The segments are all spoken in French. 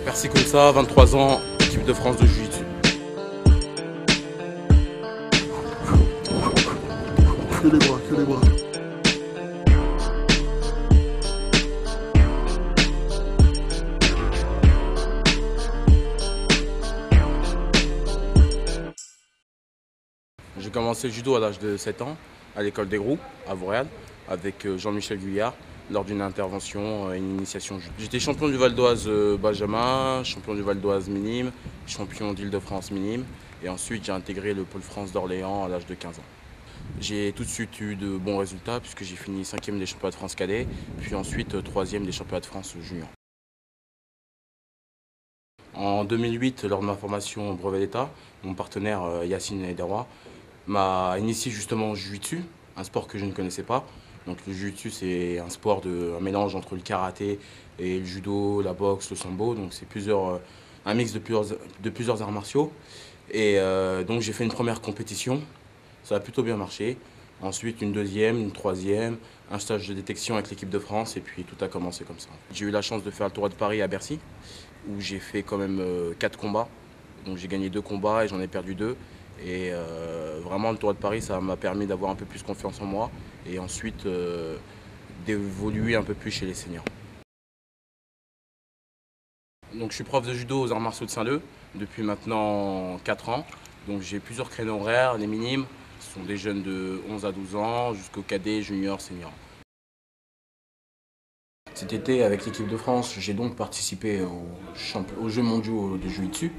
Merci comme ça, 23 ans, équipe de France de Jiu-Jitsu. Que les bras, que les bras. J'ai commencé le judo à l'âge de 7 ans, à l'école des groupes, à Vauréal, avec Jean-Michel Guyard, lors d'une intervention et une initiation judo. J'étais champion du Val d'Oise Benjamin, champion du Val d'Oise minime, champion d'Île-de-France minime, et ensuite j'ai intégré le Pôle France d'Orléans à l'âge de 15 ans. J'ai tout de suite eu de bons résultats puisque j'ai fini 5e des championnats de France cadets, puis ensuite 3e des championnats de France junior. En 2008, lors de ma formation au brevet d'État, mon partenaire Yacine Ederwa m'a initié justement au Jiu-Jitsu, un sport que je ne connaissais pas. Donc le Jiu-Jitsu, c'est un mélange entre le karaté et le judo, la boxe, le sambo. Donc c'est un mix de plusieurs arts martiaux. Et donc j'ai fait une première compétition, ça a plutôt bien marché. Ensuite une deuxième, une troisième, un stage de détection avec l'équipe de France et puis tout a commencé comme ça. J'ai eu la chance de faire le Tour de Paris à Bercy, où j'ai fait quand même 4 combats. Donc j'ai gagné 2 combats et j'en ai perdu 2. Et vraiment le Tour de Paris, ça m'a permis d'avoir un peu plus confiance en moi et ensuite d'évoluer un peu plus chez les seniors. Donc je suis prof de judo aux arts martiaux de Saint-Leu depuis maintenant 4 ans. Donc j'ai plusieurs créneaux horaires, les minimes, ce sont des jeunes de 11 à 12 ans jusqu'au cadet, junior, senior. Cet été, avec l'équipe de France, j'ai donc participé aux Jeux mondiaux de Jiu-Jitsu.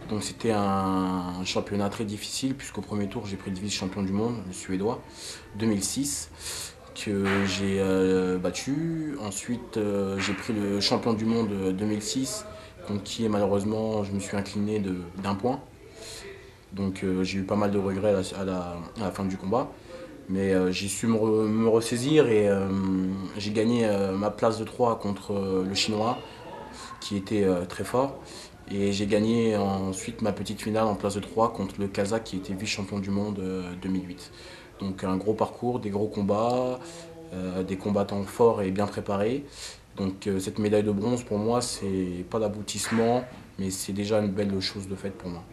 Donc c'était un championnat très difficile puisqu'au premier tour, j'ai pris le vice-champion du monde, le Suédois, 2006, que j'ai battu. Ensuite, j'ai pris le champion du monde 2006, contre qui malheureusement je me suis incliné d'un point. Donc j'ai eu pas mal de regrets à la fin du combat. Mais j'ai su me ressaisir et j'ai gagné ma place de 3 contre le Chinois, qui était très fort. Et j'ai gagné ensuite ma petite finale en place de 3 contre le Kazakh, qui était vice-champion du monde 2008. Donc un gros parcours, des gros combats, des combattants forts et bien préparés. Donc cette médaille de bronze, pour moi, c'est pas l'aboutissement, mais c'est déjà une belle chose de faite pour moi.